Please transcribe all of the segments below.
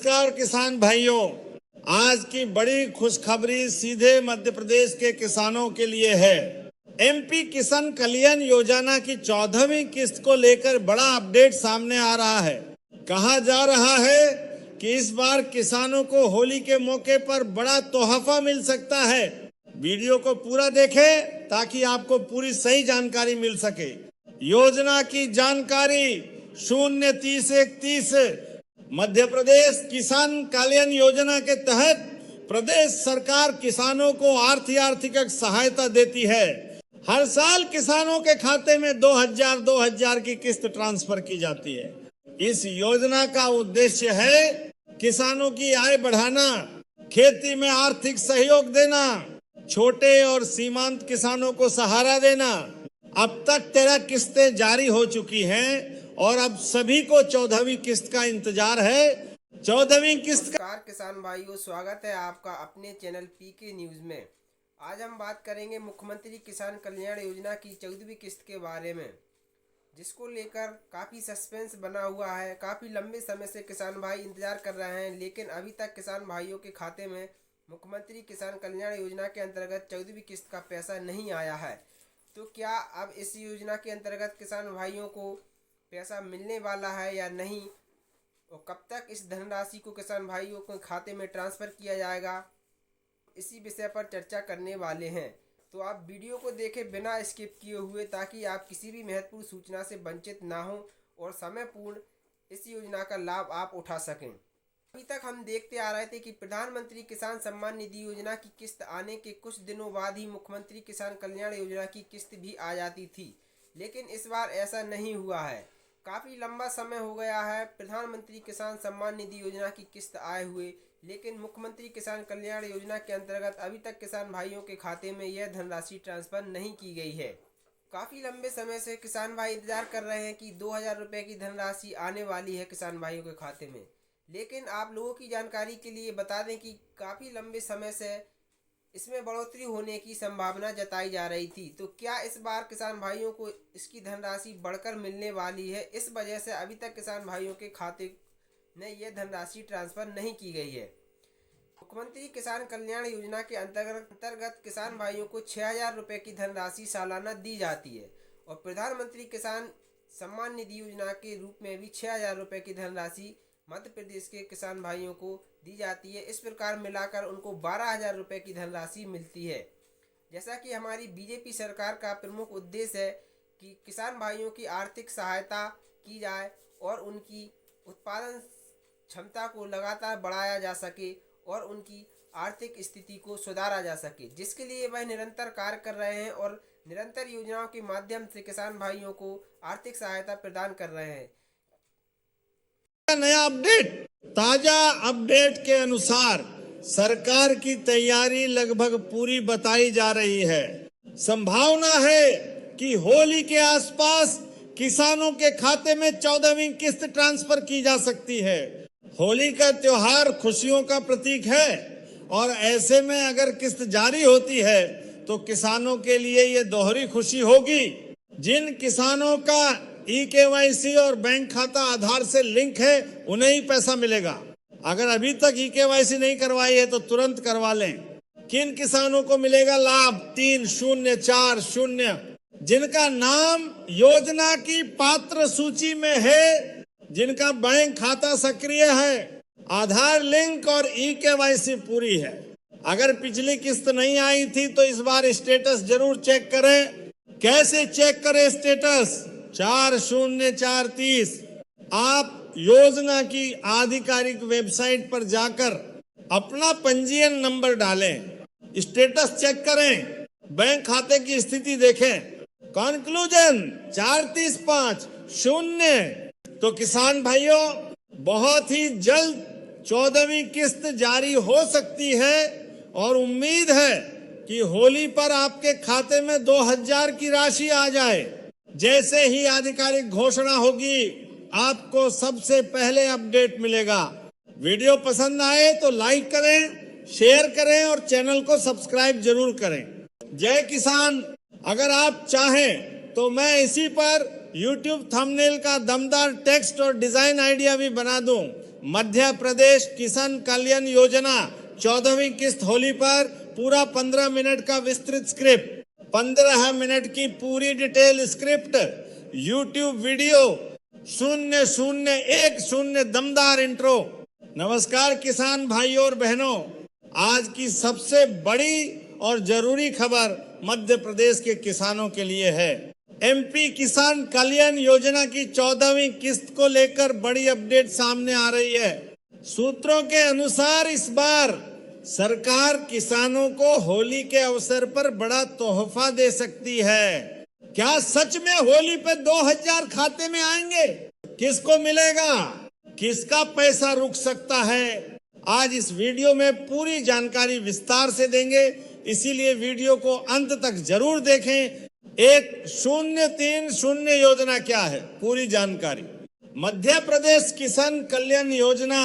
नमस्कार किसान भाइयों, आज की बड़ी खुशखबरी सीधे मध्य प्रदेश के किसानों के लिए है। एमपी किसान कल्याण योजना की 14वीं किस्त को लेकर बड़ा अपडेट सामने आ रहा है। कहा जा रहा है कि इस बार किसानों को होली के मौके पर बड़ा तोहफा मिल सकता है। वीडियो को पूरा देखें ताकि आपको पूरी सही जानकारी मिल सके। योजना की जानकारी 03031 मध्य प्रदेश किसान कल्याण योजना के तहत प्रदेश सरकार किसानों को आर्थिक सहायता देती है। हर साल किसानों के खाते में 2000 की किस्त ट्रांसफर की जाती है। इस योजना का उद्देश्य है किसानों की आय बढ़ाना, खेती में आर्थिक सहयोग देना, छोटे और सीमांत किसानों को सहारा देना। अब तक 13 किस्तें जारी हो चुकी हैं और अब सभी को 14वीं किस्त का इंतजार है। 14वीं किस्त नमस्कार किसान भाइयों, स्वागत है आपका अपने चैनल पीके न्यूज में। आज हम बात करेंगे मुख्यमंत्री किसान कल्याण योजना की 14वीं किस्त के बारे में, जिसको लेकर काफ़ी सस्पेंस बना हुआ है। काफ़ी लंबे समय से किसान भाई इंतजार कर रहे हैं, लेकिन अभी तक किसान भाइयों के खाते में मुख्यमंत्री किसान कल्याण योजना के अंतर्गत 14वीं किस्त का पैसा नहीं आया है। तो क्या अब इस योजना के अंतर्गत किसान भाइयों को पैसा मिलने वाला है या नहीं, और कब तक इस धनराशि को किसान भाइयों के खाते में ट्रांसफ़र किया जाएगा, इसी विषय पर चर्चा करने वाले हैं। तो आप वीडियो को देखें बिना स्किप किए हुए, ताकि आप किसी भी महत्वपूर्ण सूचना से वंचित ना हो और समय पूर्ण इस योजना का लाभ आप उठा सकें। अभी तक हम देखते आ रहे थे कि प्रधानमंत्री किसान सम्मान निधि योजना की किस्त आने के कुछ दिनों बाद ही मुख्यमंत्री किसान कल्याण योजना की किस्त भी आ जाती थी, लेकिन इस बार ऐसा नहीं हुआ है। काफ़ी लंबा समय हो गया है प्रधानमंत्री किसान सम्मान निधि योजना की किस्त आए हुए, लेकिन मुख्यमंत्री किसान कल्याण योजना के अंतर्गत अभी तक किसान भाइयों के खाते में यह धनराशि ट्रांसफ़र नहीं की गई है। काफ़ी लंबे समय से किसान भाई इंतजार कर रहे हैं कि 2000 रुपये की धनराशि आने वाली है किसान भाइयों के खाते में, लेकिन आप लोगों की जानकारी के लिए बता दें कि काफ़ी लंबे समय से इसमें बढ़ोतरी होने की संभावना जताई जा रही थी। तो क्या इस बार किसान भाइयों को इसकी धनराशि बढ़कर मिलने वाली है? इस वजह से अभी तक किसान भाइयों के खाते में यह धनराशि ट्रांसफ़र नहीं की गई है। मुख्यमंत्री किसान कल्याण योजना के अंतर्गत किसान भाइयों को 6000 रुपये की धनराशि सालाना दी जाती है, और प्रधानमंत्री किसान सम्मान निधि योजना के रूप में भी 6000 रुपये की धनराशि मध्य प्रदेश के किसान भाइयों को दी जाती है। इस प्रकार मिलाकर उनको 12000 रुपये की धनराशि मिलती है। जैसा कि हमारी बीजेपी सरकार का प्रमुख उद्देश्य है कि किसान भाइयों की आर्थिक सहायता की जाए और उनकी उत्पादन क्षमता को लगातार बढ़ाया जा सके और उनकी आर्थिक स्थिति को सुधारा जा सके, जिसके लिए वह निरंतर कार्य कर रहे हैं और निरंतर योजनाओं के माध्यम से किसान भाइयों को आर्थिक सहायता प्रदान कर रहे हैं। नया अपडेट, ताजा अपडेट के अनुसार सरकार की तैयारी लगभग पूरी बताई जा रही है। संभावना है कि होली के आसपास किसानों के खाते में 14वीं किस्त ट्रांसफर की जा सकती है। होली का त्योहार खुशियों का प्रतीक है और ऐसे में अगर किस्त जारी होती है तो किसानों के लिए ये दोहरी खुशी होगी। जिन किसानों का ई-KYC और बैंक खाता आधार से लिंक है उन्हें ही पैसा मिलेगा। अगर अभी तक ई-KYC नहीं करवाई है तो तुरंत करवा लें। किन किसानों को मिलेगा लाभ? 3040, जिनका नाम योजना की पात्र सूची में है, जिनका बैंक खाता सक्रिय है, आधार लिंक और ई-KYC पूरी है। अगर पिछली किस्त नहीं आई थी तो इस बार स्टेटस जरूर चेक करें। कैसे चेक करें स्टेटस? 404030 आप योजना की आधिकारिक वेबसाइट पर जाकर अपना पंजीयन नंबर डालें, स्टेटस चेक करें, बैंक खाते की स्थिति देखें। कंक्लूजन 4350। तो किसान भाइयों, बहुत ही जल्द 14वीं किस्त जारी हो सकती है और उम्मीद है कि होली पर आपके खाते में 2000 की राशि आ जाए। जैसे ही आधिकारिक घोषणा होगी आपको सबसे पहले अपडेट मिलेगा। वीडियो पसंद आए तो लाइक करें, शेयर करें और चैनल को सब्सक्राइब जरूर करें। जय किसान। अगर आप चाहें तो मैं इसी पर YouTube थंबनेल का दमदार टेक्स्ट और डिजाइन आइडिया भी बना दूं, मध्य प्रदेश किसान कल्याण योजना 14वीं किस्त होली पर पूरा 15 मिनट का विस्तृत स्क्रिप्ट, 15 मिनट की पूरी डिटेल स्क्रिप्ट, यूट्यूब वीडियो 0010 दमदार इंट्रो। नमस्कार किसान भाइयों और बहनों, आज की सबसे बड़ी और जरूरी खबर मध्य प्रदेश के किसानों के लिए है। एमपी किसान कल्याण योजना की 14वीं किस्त को लेकर बड़ी अपडेट सामने आ रही है। सूत्रों के अनुसार इस बार सरकार किसानों को होली के अवसर पर बड़ा तोहफा दे सकती है। क्या सच में होली पे 2000 खाते में आएंगे? किसको मिलेगा? किसका पैसा रुक सकता है? आज इस वीडियो में पूरी जानकारी विस्तार से देंगे, इसीलिए वीडियो को अंत तक जरूर देखें। 1030 योजना क्या है, पूरी जानकारी। मध्य प्रदेश किसान कल्याण योजना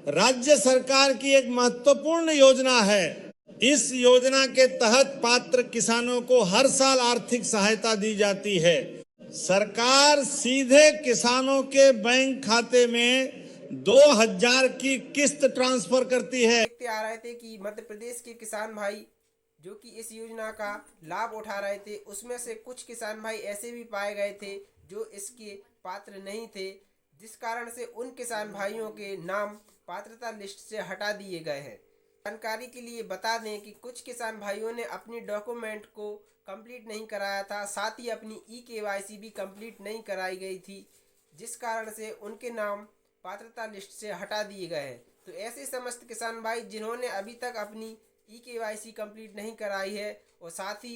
राज्य सरकार की एक महत्वपूर्ण योजना है। इस योजना के तहत पात्र किसानों को हर साल आर्थिक सहायता दी जाती है। सरकार सीधे किसानों के बैंक खाते में 2000 की किस्त ट्रांसफर करती है। देखते आ रहे थे कि मध्य प्रदेश के किसान भाई जो कि इस योजना का लाभ उठा रहे थे, उसमें से कुछ किसान भाई ऐसे भी पाए गए थे जो इसके पात्र नहीं थे, जिस कारण से उन किसान भाइयों के नाम पात्रता लिस्ट से हटा दिए गए हैं। जानकारी के लिए बता दें कि कुछ किसान भाइयों ने अपनी डॉक्यूमेंट को कंप्लीट नहीं कराया था, साथ ही अपनी KYC भी कंप्लीट नहीं कराई गई थी, जिस कारण से उनके नाम पात्रता लिस्ट से हटा दिए गए हैं। तो ऐसे समस्त किसान भाई जिन्होंने अभी तक अपनी KYC कंप्लीट नहीं कराई है और साथ ही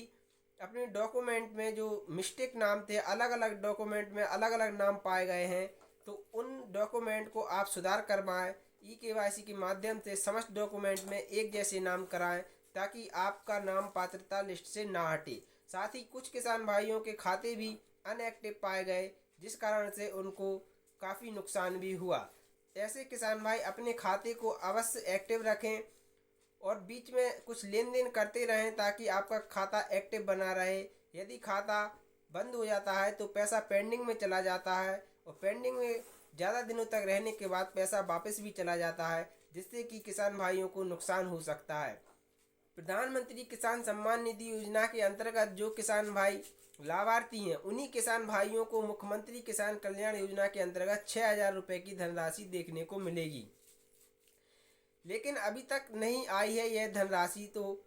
अपने डॉक्यूमेंट में जो मिस्टेक नाम थे, अलग अलग डॉक्यूमेंट में अलग अलग नाम पाए गए हैं, तो उन डॉक्यूमेंट को आप सुधार करवाएं। KYC के माध्यम से समस्त डॉक्यूमेंट में एक जैसे नाम कराएं ताकि आपका नाम पात्रता लिस्ट से ना हटे। साथ ही कुछ किसान भाइयों के खाते भी अनएक्टिव पाए गए, जिस कारण से उनको काफ़ी नुकसान भी हुआ। ऐसे किसान भाई अपने खाते को अवश्य एक्टिव रखें और बीच में कुछ लेन देन करते रहें ताकि आपका खाता एक्टिव बना रहे। यदि खाता बंद हो जाता है तो पैसा पेंडिंग में चला जाता है और पेंडिंग में ज़्यादा दिनों तक रहने के बाद पैसा वापस भी चला जाता है, जिससे कि किसान भाइयों को नुकसान हो सकता है। प्रधानमंत्री किसान सम्मान निधि योजना के अंतर्गत जो किसान भाई लाभार्थी हैं, उन्हीं किसान भाइयों को मुख्यमंत्री किसान कल्याण योजना के अंतर्गत 6000 रुपये की धनराशि देखने को मिलेगी। लेकिन अभी तक नहीं आई है यह धनराशि, तो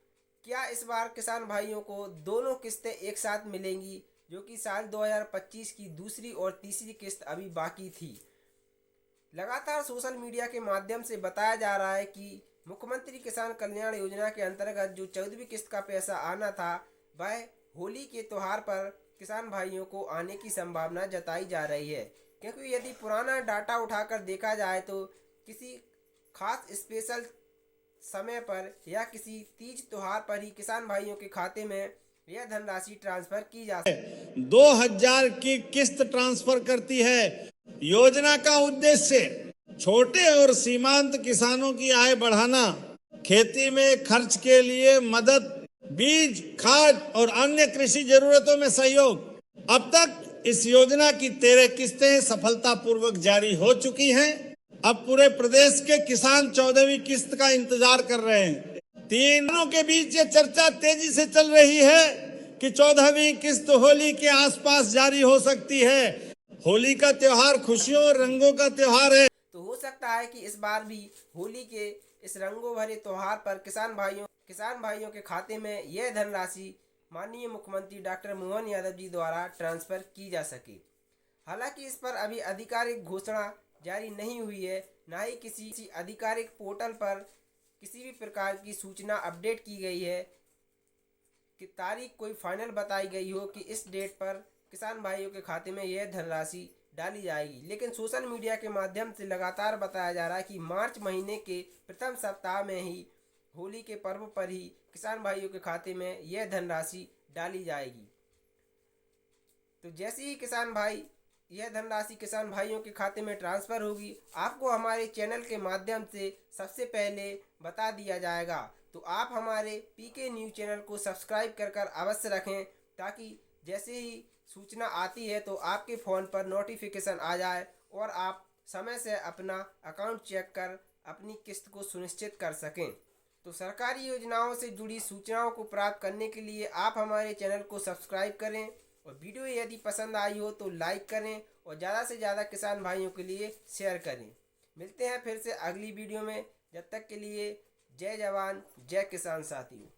क्या इस बार किसान भाइयों को दोनों किस्तें एक साथ मिलेंगी, जो कि साल 2025 की दूसरी और तीसरी किस्त अभी बाकी थी। लगातार सोशल मीडिया के माध्यम से बताया जा रहा है कि मुख्यमंत्री किसान कल्याण योजना के अंतर्गत जो 14वीं किस्त का पैसा आना था, वह होली के त्यौहार पर किसान भाइयों को आने की संभावना जताई जा रही है। क्योंकि यदि पुराना डाटा उठाकर देखा जाए तो किसी खास स्पेशल समय पर या किसी तीज त्योहार पर ही किसान भाइयों के खाते में यह धनराशि ट्रांसफर की जा सकती है। 2000 की किस्त ट्रांसफर करती है। योजना का उद्देश्य छोटे और सीमांत किसानों की आय बढ़ाना, खेती में खर्च के लिए मदद, बीज, खाद और अन्य कृषि जरूरतों में सहयोग। अब तक इस योजना की 13 किस्तें सफलतापूर्वक जारी हो चुकी हैं। अब पूरे प्रदेश के किसान 14वीं किस्त का इंतजार कर रहे हैं। तीनों के बीच ये चर्चा तेजी से चल रही है कि 14वीं किस्त होली के आसपास जारी हो सकती है। होली का त्योहार खुशियों और रंगों का त्योहार है, तो हो सकता है कि इस बार भी होली के इस रंगों भरे त्योहार पर किसान भाइयों के खाते में यह धनराशि माननीय मुख्यमंत्री डॉक्टर मोहन यादव जी द्वारा ट्रांसफर की जा सके। हालांकि इस पर अभी आधिकारिक घोषणा जारी नहीं हुई है, ना ही किसी आधिकारिक पोर्टल पर किसी भी प्रकार की सूचना अपडेट की गई है कि तारीख कोई फाइनल बताई गई हो कि इस डेट पर किसान भाइयों के खाते में यह धनराशि डाली जाएगी। लेकिन सोशल मीडिया के माध्यम से लगातार बताया जा रहा है कि मार्च महीने के प्रथम सप्ताह में ही, होली के पर्व पर ही किसान भाइयों के खाते में यह धनराशि डाली जाएगी। तो जैसे ही यह धनराशि किसान भाइयों के खाते में ट्रांसफ़र होगी, आपको हमारे चैनल के माध्यम से सबसे पहले बता दिया जाएगा। तो आप हमारे PK न्यूज़ चैनल को सब्सक्राइब कर अवश्य रखें, ताकि जैसे ही सूचना आती है तो आपके फ़ोन पर नोटिफिकेशन आ जाए और आप समय से अपना अकाउंट चेक कर अपनी किस्त को सुनिश्चित कर सकें। तो सरकारी योजनाओं से जुड़ी सूचनाओं को प्राप्त करने के लिए आप हमारे चैनल को सब्सक्राइब करें और वीडियो यदि पसंद आई हो तो लाइक करें और ज़्यादा से ज़्यादा किसान भाइयों के लिए शेयर करें। मिलते हैं फिर से अगली वीडियो में, जब तक के लिए जय जवान जय किसान साथियों।